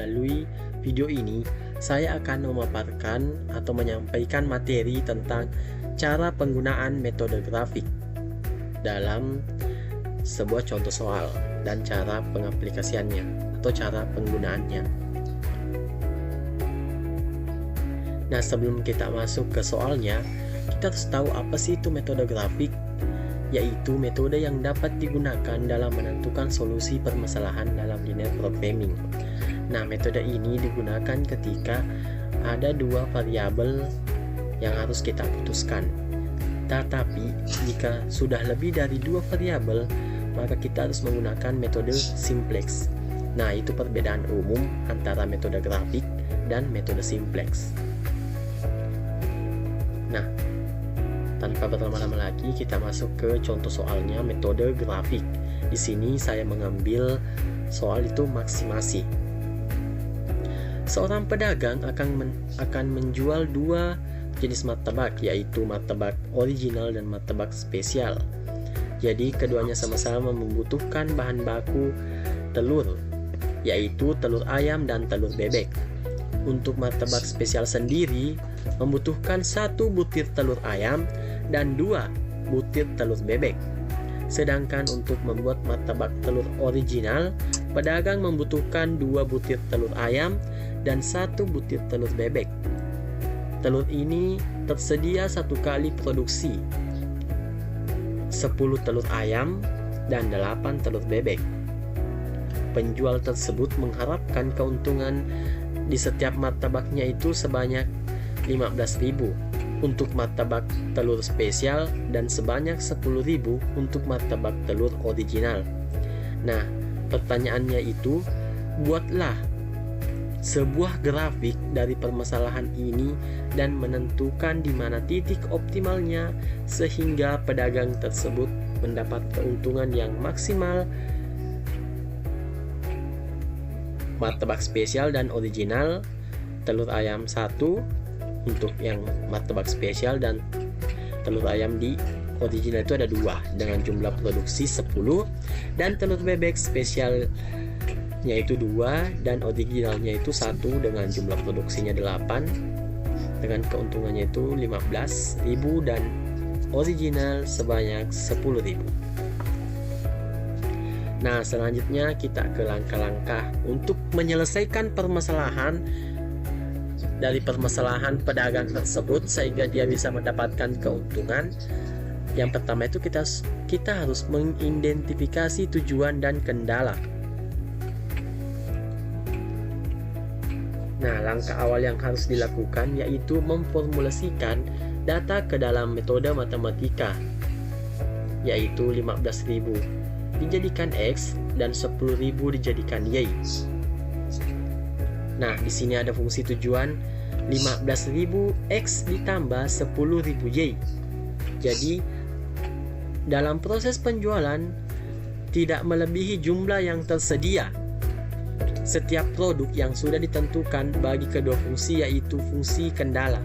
melalui video ini saya akan memaparkan atau menyampaikan materi tentang cara penggunaan metode grafik dalam sebuah contoh soal dan cara pengaplikasiannya atau cara penggunaannya. Nah, sebelum kita masuk ke soalnya, kita harus tahu apa sih itu metode grafik, yaitu metode yang dapat digunakan dalam menentukan solusi permasalahan dalam linear programming. Nah, metode ini digunakan ketika ada dua variabel yang harus kita putuskan. Tetapi jika sudah lebih dari dua variabel, maka kita harus menggunakan metode simplex. Nah, itu perbedaan umum antara metode grafik dan metode simplex. Nah, tanpa berlama-lama lagi, kita masuk ke contoh soalnya metode grafik. Di sini saya mengambil soal itu maksimasi. Seorang pedagang akan menjual dua jenis martabak, yaitu martabak original dan martabak spesial. Jadi keduanya sama-sama membutuhkan bahan baku telur, yaitu telur ayam dan telur bebek. Untuk martabak spesial sendiri membutuhkan 1 butir telur ayam dan 2 butir telur bebek. Sedangkan untuk membuat martabak telur original, pedagang membutuhkan 2 butir telur ayam dan 1 butir telur bebek. Telur ini tersedia 1 kali produksi, 10 telur ayam dan 8 telur bebek. Penjual tersebut mengharapkan keuntungan di setiap martabaknya itu sebanyak 15.000 untuk martabak telur spesial dan sebanyak 10.000 untuk martabak telur original. Nah, pertanyaannya itu, buatlah sebuah grafik dari permasalahan ini dan menentukan di mana titik optimalnya sehingga pedagang tersebut mendapat keuntungan yang maksimal. Martabak spesial dan original, telur ayam 1 untuk yang martabak spesial, dan telur ayam di original itu ada 2 dengan jumlah produksi 10, dan telur bebek spesialnya itu 2 dan originalnya itu 1 dengan jumlah produksinya 8 dengan keuntungannya itu 15.000 dan original sebanyak 10.000. Nah, selanjutnya kita ke langkah-langkah untuk menyelesaikan permasalahan dari permasalahan pedagang tersebut sehingga dia bisa mendapatkan keuntungan. Yang pertama itu kita harus mengidentifikasi tujuan dan kendala. Nah, langkah awal yang harus dilakukan yaitu memformulasikan data ke dalam metode matematika, yaitu 15.000 dijadikan X dan 10.000 dijadikan Y. Nah, di sini ada fungsi tujuan 15.000 X ditambah 10.000 Y. Jadi, dalam proses penjualan tidak melebihi jumlah yang tersedia setiap produk yang sudah ditentukan bagi kedua fungsi, yaitu fungsi kendala.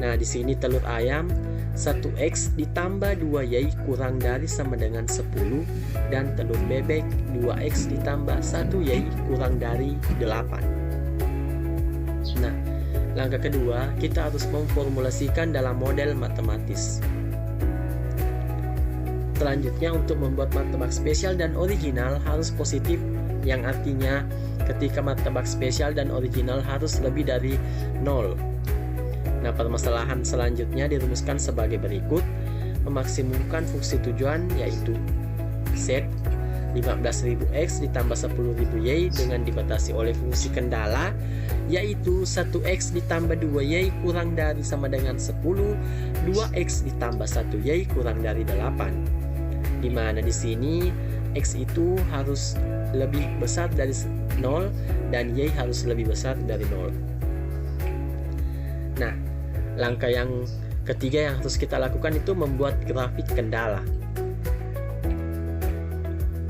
Nah, di sini telur ayam 1X ditambah 2Y kurang dari sama dengan 10, dan telur bebek 2X ditambah 1Y kurang dari 8. Nah, langkah kedua, kita harus memformulasikan dalam model matematis. Selanjutnya, untuk membuat martabak spesial dan original harus positif, yang artinya ketika martabak spesial dan original harus lebih dari 0. Nah, permasalahan selanjutnya dirumuskan sebagai berikut. Memaksimumkan fungsi tujuan yaitu Z 15.000 X ditambah 10.000 Y dengan dibatasi oleh fungsi kendala, yaitu 1X ditambah 2Y kurang dari sama dengan 10, 2X ditambah 1Y kurang dari 8. Dimana di sini X itu harus lebih besar dari 0 dan Y harus lebih besar dari 0. Nah, langkah yang ketiga yang harus kita lakukan itu membuat grafik kendala.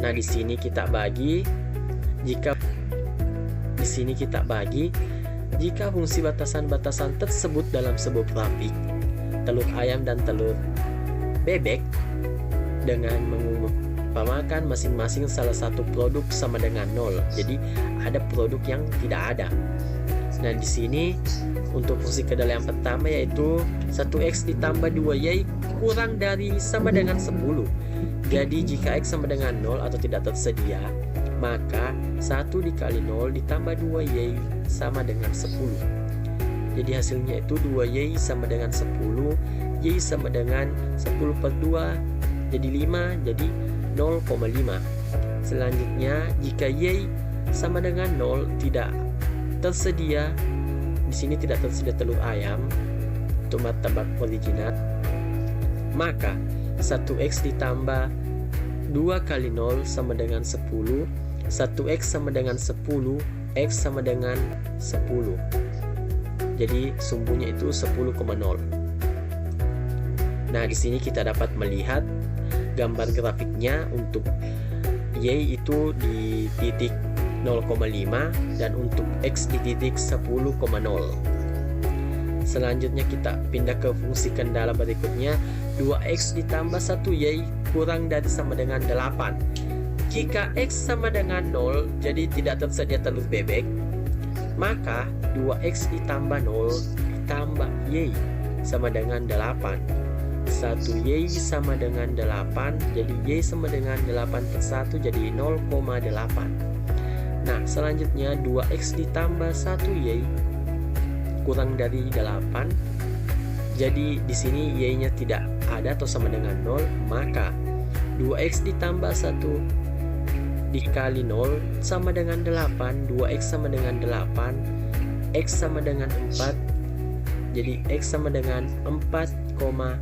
Nah, di sini kita bagi jika fungsi batasan-batasan tersebut dalam sebuah grafik, telur ayam dan telur bebek dengan umpamakan masing-masing salah satu produk sama dengan 0. Jadi ada produk yang tidak ada. Nah, di sini untuk fungsi kedal yang pertama yaitu 1x ditambah 2y kurang dari sama dengan 10. Jadi jika x sama dengan 0 atau tidak tersedia, maka 1 dikali 0 ditambah 2y sama dengan 10. Jadi hasilnya itu 2y sama dengan 10, y sama dengan 10 per 2 jadi 5, jadi 0,5. Selanjutnya jika y sama dengan 0 tidak tersedia, di sini tidak tersedia telur ayam untuk martabak original, maka 1x ditambah 2 kali 0 sama dengan 10, 1x sama dengan 10, x sama dengan 10. Jadi sumbunya itu 10,0. Nah, di sini kita dapat melihat gambar grafiknya untuk y itu di titik 0,5 dan untuk x di titik 10,0. Selanjutnya kita pindah ke fungsi kendala berikutnya. 2x ditambah 1y kurang dari sama dengan 8. Jika x sama dengan 0, jadi tidak tersedia telur bebek, maka 2x ditambah 0 ditambah y sama dengan 8. 1y sama dengan 8, jadi y sama dengan 8 per 1 jadi 0,8. Nah, selanjutnya 2x ditambah 1y kurang dari 8. Jadi di sini y-nya tidak ada atau sama dengan 0, maka 2x ditambah 1 dikali 0 sama dengan 8, 2x sama dengan 8, x sama dengan 4. Jadi x sama dengan 4,0.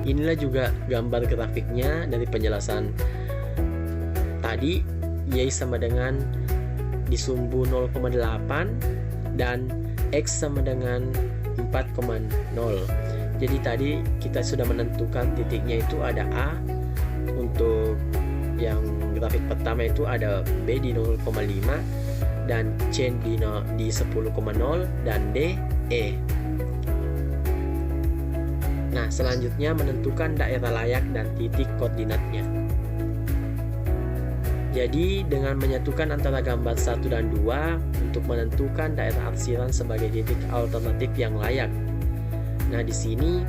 Inilah juga gambar grafiknya dari penjelasan tadi. Y sama dengan disumbu 0,8 dan x sama dengan 4,0. Jadi tadi kita sudah menentukan titiknya itu ada A, untuk yang grafik pertama itu ada B di 0,5 dan C di 10,0 dan D E. Nah, selanjutnya menentukan daerah layak dan titik koordinatnya. Jadi dengan menyatukan antara gambar 1 dan 2 untuk menentukan daerah arsiran sebagai titik alternatif yang layak. Nah, di sini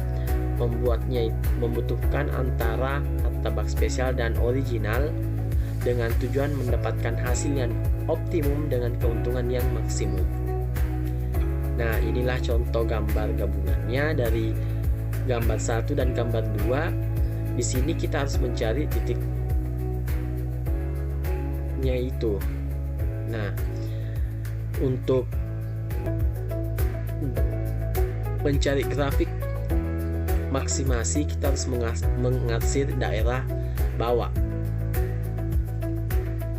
membutuhkan antara martabak spesial dan original dengan tujuan mendapatkan hasil yang optimum dengan keuntungan yang maksimum. Nah, inilah contoh gambar gabungannya dari gambar 1 dan gambar 2. Di sini kita harus mencari titik itu. Nah, untuk mencari grafik maksimasi kita harus mengarsir daerah bawah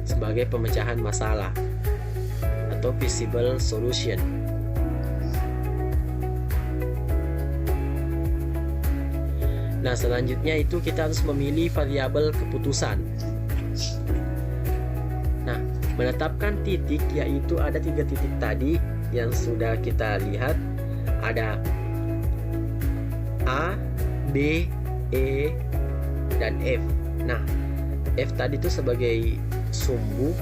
sebagai pemecahan masalah atau visible solution. Nah, selanjutnya itu kita harus memilih variabel keputusan. Nah, menetapkan titik yaitu ada 3 titik tadi yang sudah kita lihat, ada A, B, E, dan F. Nah, F tadi itu sebagai sumbu,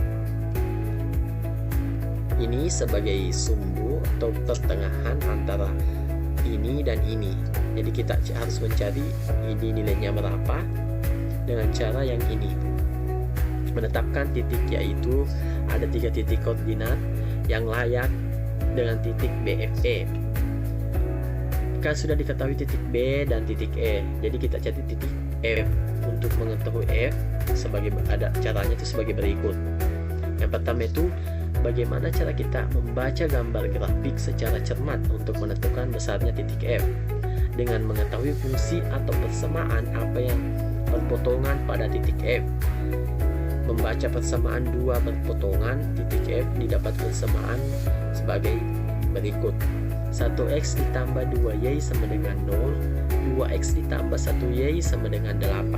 ini sebagai sumbu atau pertengahan antara ini dan ini. Jadi kita harus mencari ini nilainya berapa dengan cara yang ini. Menetapkan titik yaitu ada 3 titik koordinat yang layak dengan titik BFE. Kan sudah diketahui titik B dan titik E, jadi kita cari titik F. Untuk mengetahui F sebagai ada caranya itu sebagai berikut. Yang pertama itu bagaimana cara kita membaca gambar grafik secara cermat untuk menentukan besarnya titik F dengan mengetahui fungsi atau persamaan apa yang berpotongan pada titik F. Membaca persamaan 2 berpotongan titik F didapat persamaan sebagai berikut. 1x ditambah 2y sama dengan 0, 2x ditambah 1y sama dengan 8.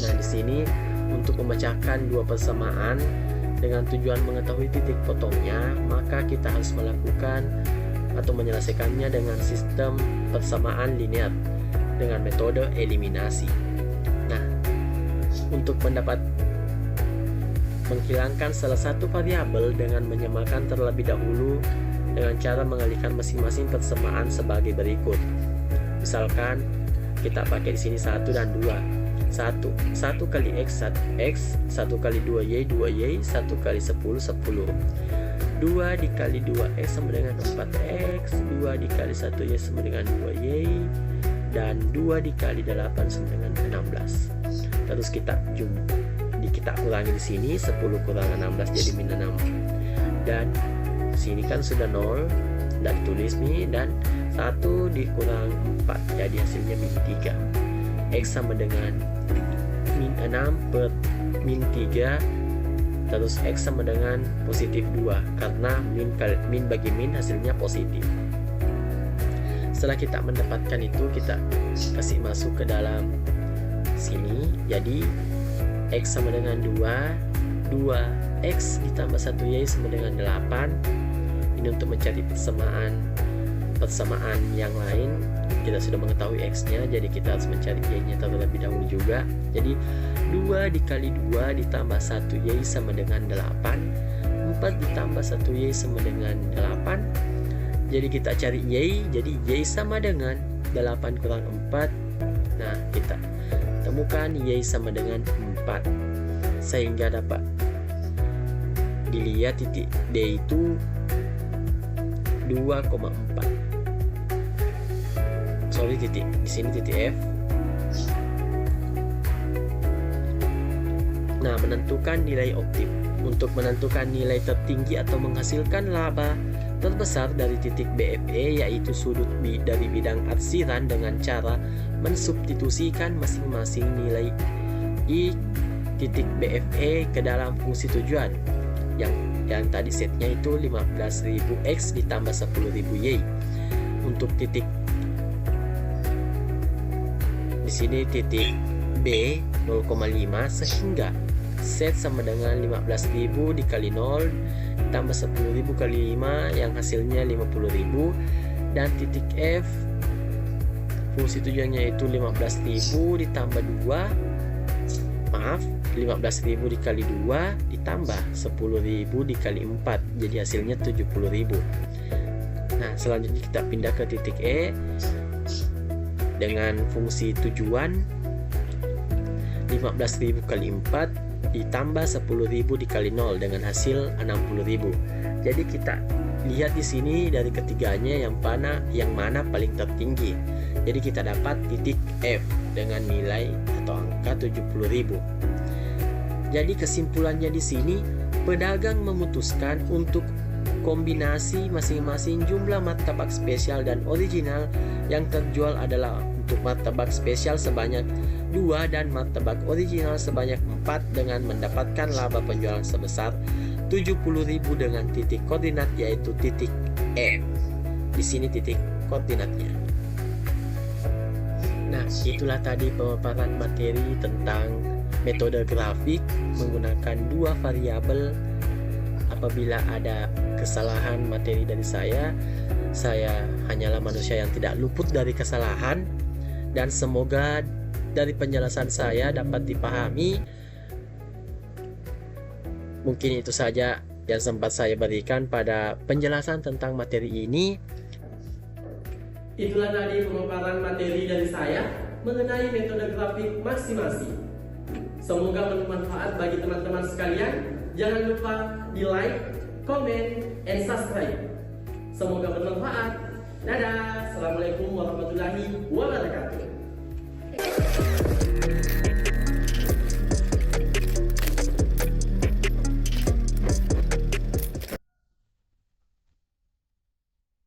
Nah, di sini untuk memecahkan 2 persamaan dengan tujuan mengetahui titik potongnya, maka kita harus melakukan atau menyelesaikannya dengan sistem persamaan linear. dengan metode eliminasi. Nah, untuk menghilangkan salah satu variabel dengan menyamakan terlebih dahulu dengan cara mengalihkan masing-masing persamaan sebagai berikut. Misalkan kita pakai di sini 1 dan 2. 1 kali X 1X, 1 kali 2Y 2Y, 1 kali 10 10. 2 dikali 2X sama dengan 4X, 2 dikali 1Y sama dengan 2Y, dan 2 dikali 8 sama dengan 16. Terus kita kurangi di sini, 10 kurang 16 jadi min 6. Dan sini kan sudah 0 dan tulis nih, dan 1 dikurang 4 jadi hasilnya min 3. X sama dengan min 6 per min 3, terus X sama dengan positif 2 karena min bagi min hasilnya positif. Setelah kita mendapatkan itu, kita kasih masuk ke dalam sini. Jadi X sama dengan 2X ditambah 1Y sama dengan 8. Ini untuk mencari persamaan yang lain. Kita sudah mengetahui X-nya, jadi kita harus mencari Y-nya terlebih dahulu juga. Jadi 2 dikali 2 ditambah 1Y sama dengan 8. 4 ditambah 1Y sama dengan 8. Jadi kita cari Y, jadi Y sama dengan 8 kurang 4. Nah, kita temukan Y sama dengan 4, sehingga dapat dilihat titik D itu 2,4. Titik di sini titik F. Nah, menentukan nilai optim. Untuk menentukan nilai tertinggi atau menghasilkan laba terbesar dari titik BFE, yaitu sudut dari bidang arsiran, dengan cara mensubstitusikan masing-masing nilai I titik BFE ke dalam fungsi tujuan yang tadi setnya itu 15.000 X ditambah 10.000 Y. Untuk titik di sini titik B 0,5, sehingga set sama dengan 15.000 dikali 0 tambah 10.000 kali 5 yang hasilnya 50.000. Dan titik F fungsi tujuannya itu 15.000 ditambah 15.000 dikali 2 ditambah 10.000 dikali 4, jadi hasilnya 70.000. Nah, selanjutnya kita pindah ke titik E dengan fungsi tujuan 15.000 kali 4 ditambah 10.000 dikali 0 dengan hasil 60.000. Jadi kita lihat di sini dari ketiganya yang mana paling tertinggi. Jadi kita dapat titik F dengan nilai atau angka 70.000. Jadi kesimpulannya di sini, pedagang memutuskan untuk kombinasi masing-masing jumlah martabak spesial dan original. Yang terjual adalah untuk martabak spesial sebanyak 2 dan martabak original sebanyak 4 dengan mendapatkan laba penjualan sebesar 70.000 dengan titik koordinat yaitu titik E. Di sini titik koordinatnya. Nah, itulah tadi pemaparan materi tentang metode grafik menggunakan 2 variabel. Apabila ada kesalahan materi dari saya hanyalah manusia yang tidak luput dari kesalahan, dan semoga dari penjelasan saya dapat dipahami. Mungkin itu saja yang sempat saya berikan pada penjelasan tentang materi ini. Itulah tadi pemaparan materi dari saya mengenai metode grafik masing-masing. Semoga bermanfaat bagi teman-teman sekalian. Jangan lupa di like, comment, and subscribe. Semoga bermanfaat. Dadah. Assalamualaikum warahmatullahi wabarakatuh.